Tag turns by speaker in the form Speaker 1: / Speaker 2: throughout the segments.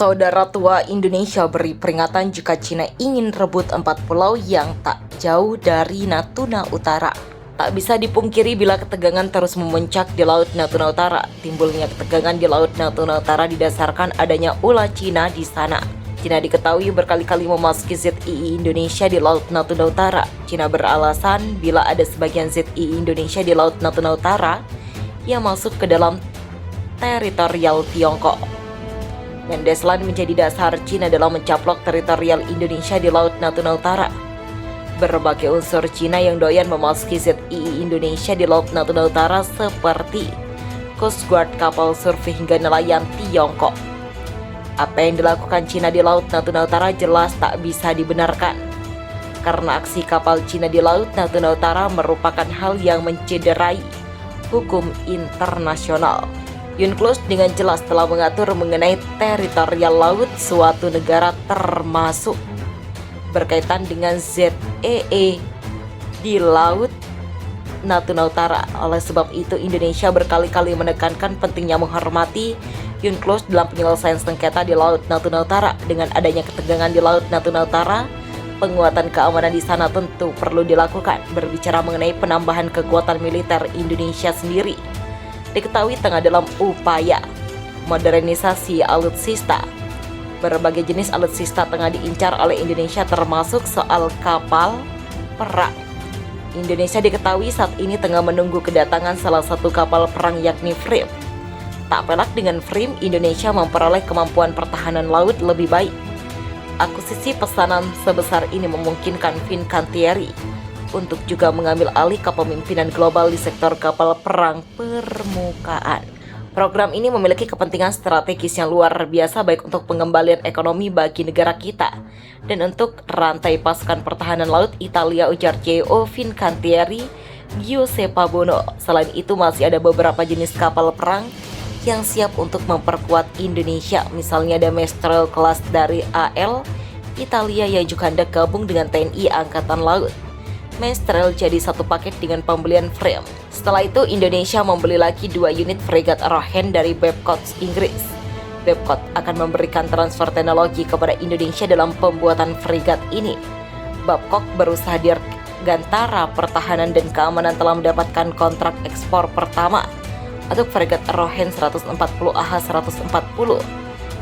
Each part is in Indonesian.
Speaker 1: Saudara tua Indonesia beri peringatan jika Cina ingin rebut 4 pulau yang tak jauh dari Natuna Utara. Tak bisa dipungkiri bila ketegangan terus memuncak di Laut Natuna Utara. Timbulnya ketegangan di Laut Natuna Utara didasarkan adanya ulah Cina di sana. Cina diketahui berkali-kali memasuki ZII Indonesia di Laut Natuna Utara. Cina beralasan bila ada sebagian ZII Indonesia di Laut Natuna Utara yang masuk ke dalam teritorial Tiongkok. Mendeslan menjadi dasar Cina dalam mencaplok teritorial Indonesia di Laut Natuna Utara. Berbagai unsur Cina yang doyan memasuki ZII Indonesia di Laut Natuna Utara seperti Coast Guard, kapal survei hingga nelayan Tiongkok. Apa yang dilakukan Cina di Laut Natuna Utara jelas tak bisa dibenarkan, karena aksi kapal Cina di Laut Natuna Utara merupakan hal yang mencederai hukum internasional. UNCLOS dengan jelas telah mengatur mengenai teritorial laut suatu negara termasuk berkaitan dengan ZEE di Laut Natuna Utara. Oleh sebab itu Indonesia berkali-kali menekankan pentingnya menghormati UNCLOS dalam penyelesaian sengketa di Laut Natuna Utara. Dengan adanya ketegangan di Laut Natuna Utara, penguatan keamanan di sana tentu perlu dilakukan. Berbicara mengenai penambahan kekuatan militer Indonesia sendiri, diketahui tengah dalam upaya modernisasi alutsista. Berbagai jenis alutsista tengah diincar oleh Indonesia termasuk soal kapal perang. Indonesia diketahui saat ini tengah menunggu kedatangan salah satu kapal perang yakni FRIM. Tak pelak dengan FRIM, Indonesia memperoleh kemampuan pertahanan laut lebih baik. Akuisisi pesanan sebesar ini memungkinkan Fincantieri untuk juga mengambil alih kepemimpinan global di sektor kapal perang permukaan. Program ini memiliki kepentingan strategis yang luar biasa baik untuk pengembalian ekonomi bagi negara kita dan untuk rantai pasukan pertahanan laut Italia, ujar CEO Fincantieri Giuseppe Bono. Selain itu masih ada beberapa jenis kapal perang yang siap untuk memperkuat Indonesia. Misalnya ada Mistral kelas dari AL Italia yang juga hendak gabung dengan TNI Angkatan Laut. Mistral jadi satu paket dengan pembelian FRIM. Setelah itu Indonesia membeli lagi 2 unit fregat Rohen dari Babcock Inggris. Babcock akan memberikan transfer teknologi kepada Indonesia dalam pembuatan fregat ini. Babcock berusaha di Gantara Pertahanan dan Keamanan telah mendapatkan kontrak ekspor pertama untuk fregat Rohen 140 AH140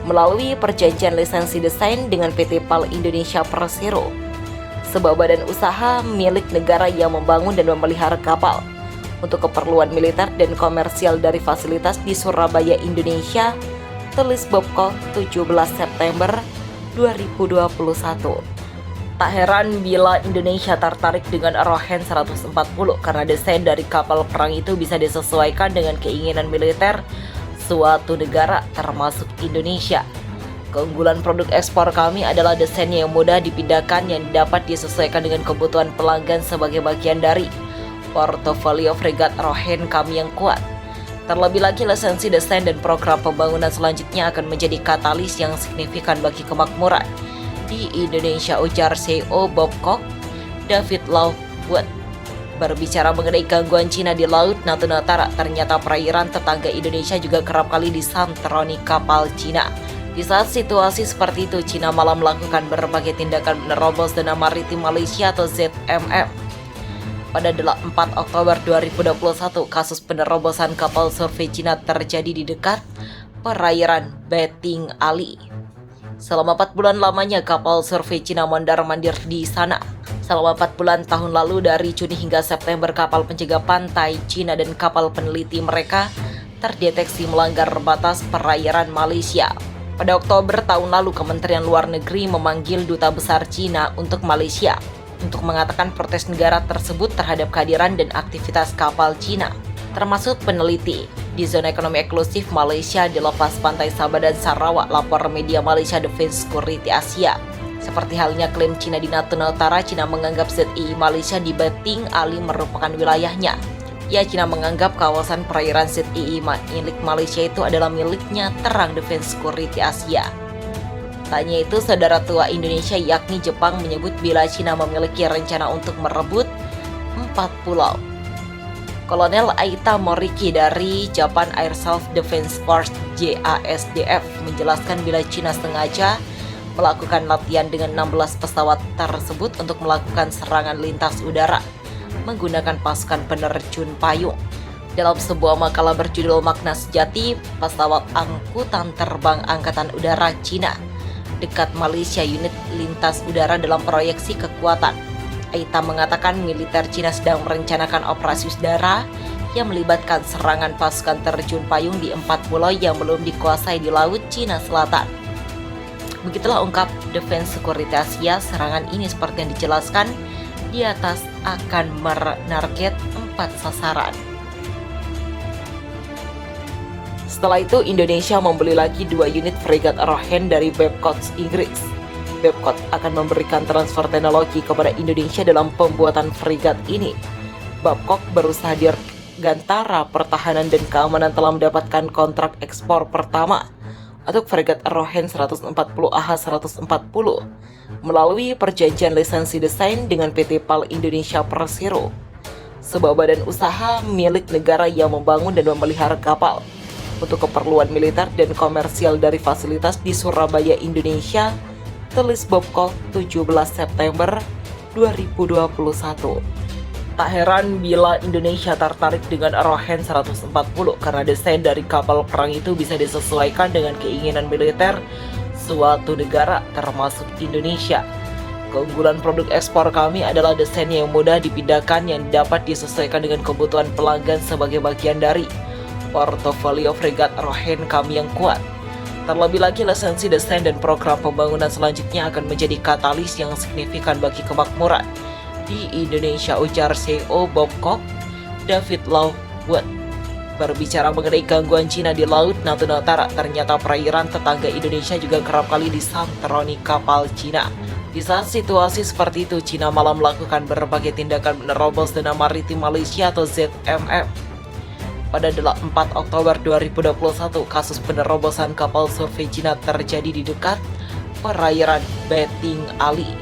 Speaker 1: melalui perjanjian lisensi desain dengan PT PAL Indonesia Persero, sebuah badan usaha milik negara yang membangun dan memelihara kapal untuk keperluan militer dan komersial dari fasilitas di Surabaya, Indonesia, tulis Babcock 17 September 2021. Tak heran bila Indonesia tertarik dengan Rohen 140 karena desain dari kapal perang itu bisa disesuaikan dengan keinginan militer suatu negara termasuk Indonesia. Keunggulan produk ekspor kami adalah desainnya yang mudah dipindahkan yang dapat disesuaikan dengan kebutuhan pelanggan sebagai bagian dari portofolio fregat Rohen kami yang kuat. Terlebih lagi lisensi desain dan program pembangunan selanjutnya akan menjadi katalis yang signifikan bagi kemakmuran di Indonesia, ujar CEO Babcock David Lockwood. Berbicara mengenai gangguan Cina di Laut Natuna Utara, ternyata perairan tetangga Indonesia juga kerap kali disantroni kapal Cina. Di saat situasi seperti itu, Cina malah melakukan berbagai tindakan menerobos zona maritim Malaysia atau ZMM. Pada 4 Oktober 2021, kasus penerobosan kapal survei Cina terjadi di dekat perairan Beting Ali. Selama 4 bulan lamanya kapal survei Cina mondar-mandir di sana. Selama 4 bulan tahun lalu dari Juni hingga September, kapal penjaga pantai Cina dan kapal peneliti mereka terdeteksi melanggar batas perairan Malaysia. Pada Oktober tahun lalu, Kementerian Luar Negeri memanggil Duta Besar Cina untuk Malaysia untuk mengatakan protes negara tersebut terhadap kehadiran dan aktivitas kapal Cina, termasuk peneliti di zona ekonomi eksklusif Malaysia di lepas pantai Sabah dan Sarawak, lapor media Malaysia Defense Security Asia. Seperti halnya klaim Cina di Natuna Utara, Cina menganggap ZII Malaysia di Beting Ali merupakan wilayahnya. Ya, Cina menganggap kawasan perairan ZII milik Malaysia itu adalah miliknya, terang Defense Security Asia. Tanya itu, saudara tua Indonesia yakni Jepang menyebut bila Cina memiliki rencana untuk merebut 4 pulau. Kolonel Aita Moriki dari Japan Air Self-Defense Force JASDF menjelaskan bila Cina sengaja melakukan latihan dengan 16 pesawat tersebut untuk melakukan serangan lintas udara menggunakan pasukan penerjun payung. Dalam sebuah makalah berjudul Makna Sejati Pesawat Angkutan Terbang Angkatan Udara Cina dekat Malaysia unit lintas udara dalam proyeksi kekuatan, Aita mengatakan militer Cina sedang merencanakan operasi udara yang melibatkan serangan pasukan terjun payung di 4 pulau yang belum dikuasai di Laut Cina Selatan. Begitulah ungkap Defense Security Asia. Serangan ini seperti yang dijelaskan di atas akan menarget 4 sasaran. Setelah itu, Indonesia membeli lagi 2 unit fregat Rohen dari Babcock Inggris. Babcock akan memberikan transfer teknologi kepada Indonesia dalam pembuatan fregat ini. Babcock berusaha dirgantara pertahanan dan keamanan telah mendapatkan kontrak ekspor pertama untuk fregat Rohen 140 AH-140 melalui perjanjian lisensi desain dengan PT PAL Indonesia Persero, sebuah badan usaha milik negara yang membangun dan memelihara kapal untuk keperluan militer dan komersial dari fasilitas di Surabaya, Indonesia, tulis Babcock 17 September 2021. Tak heran bila Indonesia tertarik dengan Rohen 140 karena desain dari kapal perang itu bisa disesuaikan dengan keinginan militer suatu negara termasuk Indonesia. Keunggulan produk ekspor kami adalah desain yang mudah dipindahkan yang dapat disesuaikan dengan kebutuhan pelanggan sebagai bagian dari portofolio fregat Rohen kami yang kuat. Terlebih lagi, lisensi desain dan program pembangunan selanjutnya akan menjadi katalis yang signifikan bagi kemakmuran di Indonesia, ujar CEO Babcock David Lawwood. Berbicara mengenai gangguan Cina di Laut Natuna Utara, ternyata perairan tetangga Indonesia juga kerap kali disantroni kapal Cina. Di saat situasi seperti itu, Cina malah melakukan berbagai tindakan menerobos zona maritim Malaysia atau ZMM. Pada 4 Oktober 2021, kasus penerobosan kapal survei Cina terjadi di dekat perairan Beting Ali.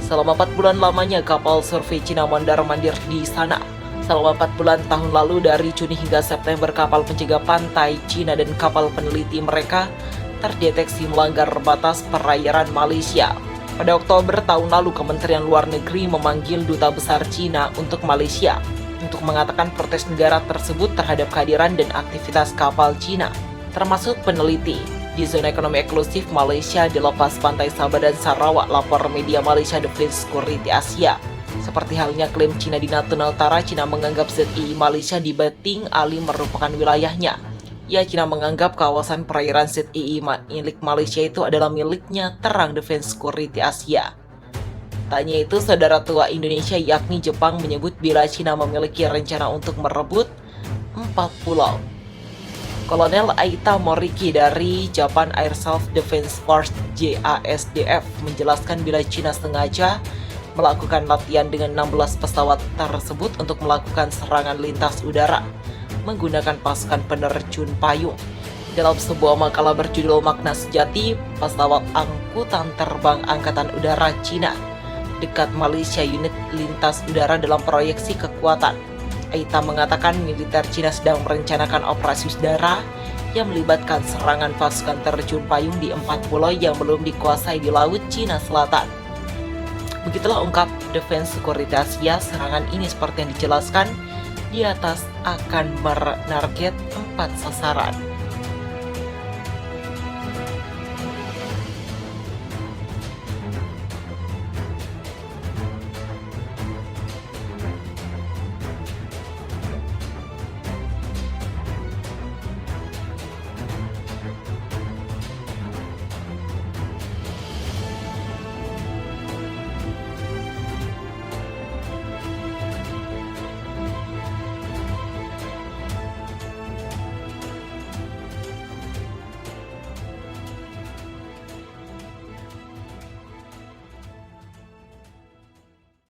Speaker 1: Selama 4 bulan lamanya kapal survei Cina mondar-mandir di sana. Selama 4 bulan tahun lalu dari Juni hingga September, kapal penjaga pantai Cina dan kapal peneliti mereka terdeteksi melanggar batas perairan Malaysia. Pada Oktober tahun lalu, Kementerian Luar Negeri memanggil Duta Besar Cina untuk Malaysia untuk mengatakan protes negara tersebut terhadap kehadiran dan aktivitas kapal Cina, termasuk peneliti di zona ekonomi eksklusif Malaysia di lepas pantai Sabah dan Sarawak, lapor media Malaysia Defense Security Asia. Seperti halnya klaim Cina di Natuna Utara, Cina menganggap ZII Malaysia di Beting Ali merupakan wilayahnya. Ya, Cina menganggap kawasan perairan ZII milik Malaysia itu adalah miliknya, terang Defense Security Asia. Tanya itu, saudara tua Indonesia yakni Jepang menyebut bila Cina memiliki rencana untuk merebut 4 pulau. Kolonel Aita Moriki dari Japan Air Self-Defense Force JASDF menjelaskan bila Cina sengaja melakukan latihan dengan 16 pesawat tersebut untuk melakukan serangan lintas udara menggunakan pasukan penerjun payung. Dalam sebuah makalah berjudul Makna Sejati Pesawat Angkutan Terbang Angkatan Udara Cina dekat Malaysia unit lintas udara dalam proyeksi kekuatan, Aita mengatakan militer Cina sedang merencanakan operasi udara yang melibatkan serangan pasukan terjun payung di 4 pulau yang belum dikuasai di Laut Cina Selatan. Begitulah ungkap Defense Security Asia. Serangan ini seperti yang dijelaskan di atas akan menarget 4 sasaran.